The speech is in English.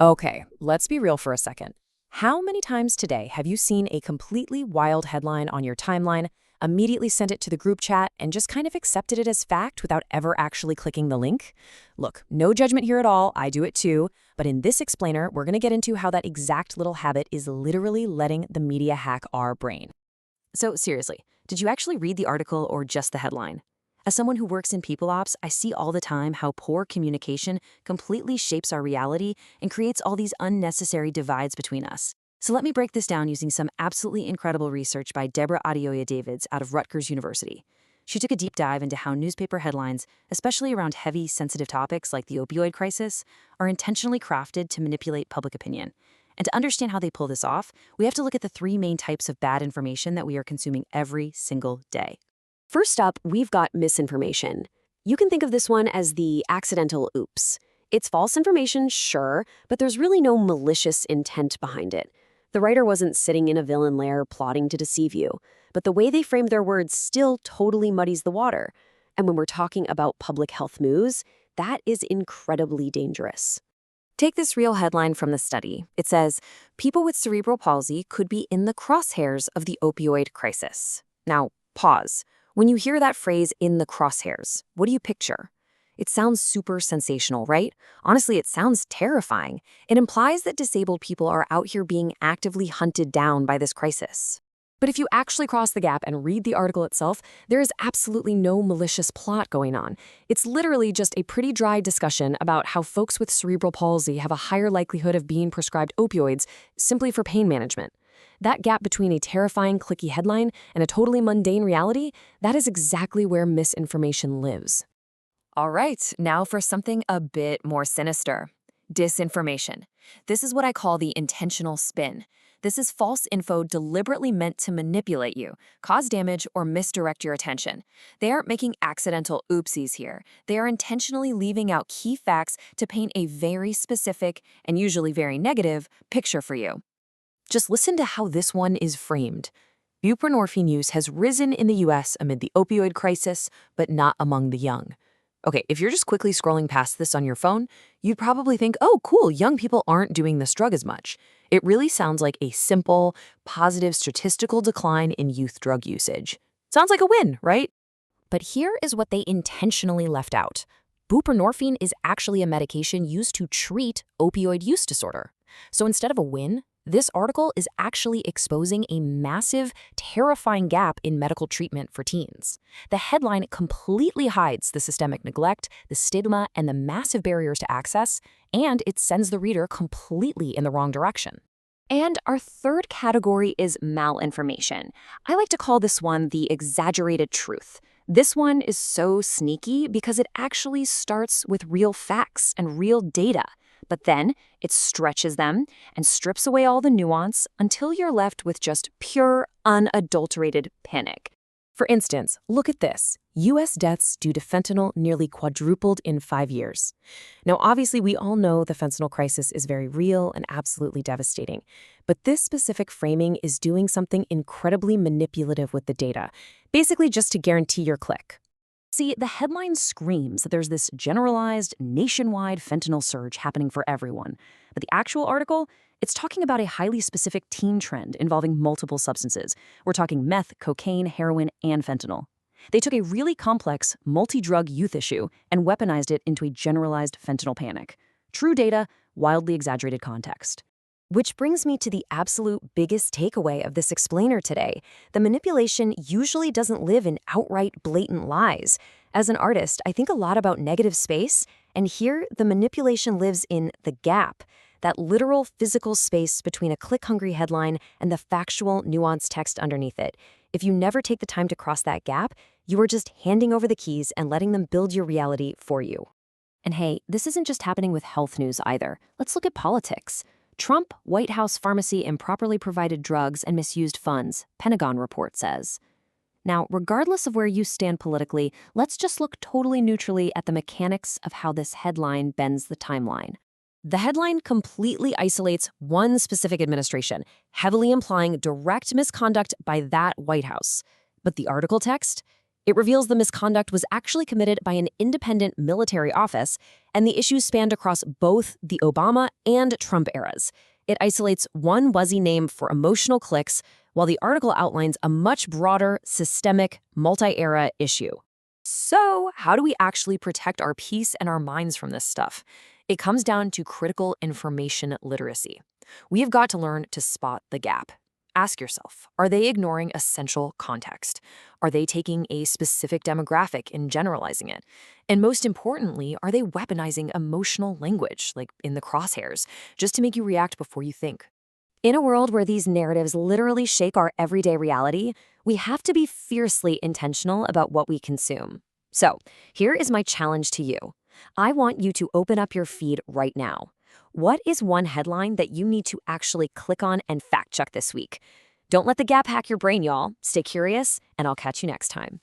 Okay, let's be real for a second. How many times today have you seen a completely wild headline on your timeline, immediately sent it to the group chat, and just kind of accepted it as fact without ever actually clicking the link? Look, no judgment here at all, I do it too, but in this explainer, we're going to get into how that exact little habit is literally letting the media hack our brain. So seriously, did you actually read the article or just the headline? As someone who works in people ops, I see all the time how poor communication completely shapes our reality and creates all these unnecessary divides between us. So let me break this down using some absolutely incredible research by Deborah Adioya-Davids out of Rutgers University. She took a deep dive into how newspaper headlines, especially around heavy, sensitive topics like the opioid crisis, are intentionally crafted to manipulate public opinion. And to understand how they pull this off, we have to look at the three main types of bad information that we are consuming every single day. First up, we've got misinformation. You can think of this one as the accidental oops. It's false information, sure, but there's really no malicious intent behind it. The writer wasn't sitting in a villain lair plotting to deceive you, but the way they framed their words still totally muddies the water. And when we're talking about public health news, that is incredibly dangerous. Take this real headline from the study. It says, people with cerebral palsy could be in the crosshairs of the opioid crisis. Now, pause. When you hear that phrase, in the crosshairs, what do you picture? It sounds super sensational, right? Honestly, it sounds terrifying. It implies that disabled people are out here being actively hunted down by this crisis. But if you actually cross the gap and read the article itself, there is absolutely no malicious plot going on. It's literally just a pretty dry discussion about how folks with cerebral palsy have a higher likelihood of being prescribed opioids simply for pain management. That gap between a terrifying, clicky headline and a totally mundane reality, that is exactly where misinformation lives. All right, now for something a bit more sinister. Disinformation. This is what I call the intentional spin. This is false info deliberately meant to manipulate you, cause damage, or misdirect your attention. They aren't making accidental oopsies here. They are intentionally leaving out key facts to paint a very specific, and usually very negative, picture for you. Just listen to how this one is framed. Buprenorphine use has risen in the US amid the opioid crisis, but not among the young. Okay, if you're just quickly scrolling past this on your phone, you'd probably think, oh, cool, young people aren't doing this drug as much. It really sounds like a simple, positive statistical decline in youth drug usage. Sounds like a win, right? But here is what they intentionally left out. Buprenorphine is actually a medication used to treat opioid use disorder. So instead of a win, this article is actually exposing a massive, terrifying gap in medical treatment for teens. The headline completely hides the systemic neglect, the stigma, and the massive barriers to access, and it sends the reader completely in the wrong direction. And our third category is malinformation. I like to call this one the exaggerated truth. This one is so sneaky because it actually starts with real facts and real data. But then it stretches them and strips away all the nuance until you're left with just pure, unadulterated panic. For instance, look at this. U.S. deaths due to fentanyl nearly quadrupled in 5 years. Now, obviously, we all know the fentanyl crisis is very real and absolutely devastating. But this specific framing is doing something incredibly manipulative with the data, basically just to guarantee your click. See, the headline screams that there's this generalized, nationwide fentanyl surge happening for everyone. But the actual article, it's talking about a highly specific teen trend involving multiple substances. We're talking meth, cocaine, heroin, and fentanyl. They took a really complex, multi-drug youth issue and weaponized it into a generalized fentanyl panic. True data, wildly exaggerated context. Which brings me to the absolute biggest takeaway of this explainer today. The manipulation usually doesn't live in outright blatant lies. As an artist, I think a lot about negative space, and here the manipulation lives in the gap, that literal physical space between a click-hungry headline and the factual, nuanced text underneath it. If you never take the time to cross that gap, you are just handing over the keys and letting them build your reality for you. And hey, this isn't just happening with health news either. Let's look at politics. Trump, White House pharmacy improperly provided drugs and misused funds, Pentagon report says. Now, regardless of where you stand politically, let's just look totally neutrally at the mechanics of how this headline bends the timeline. The headline completely isolates one specific administration, heavily implying direct misconduct by that White House. But the article text? It reveals the misconduct was actually committed by an independent military office, and the issues spanned across both the Obama and Trump eras. It isolates one Wuzzy name for emotional clicks, while the article outlines a much broader, systemic, multi-era issue. So, how do we actually protect our peace and our minds from this stuff? It comes down to critical information literacy. We have got to learn to spot the gap. Ask yourself, are they ignoring essential context? Are they taking a specific demographic and generalizing it? And most importantly, are they weaponizing emotional language, like in the crosshairs, just to make you react before you think? In a world where these narratives literally shake our everyday reality, we have to be fiercely intentional about what we consume. So, here is my challenge to you. I want you to open up your feed right now. What is one headline that you need to actually click on and fact check this week? Don't let the gap hack your brain, y'all. Stay curious, and I'll catch you next time.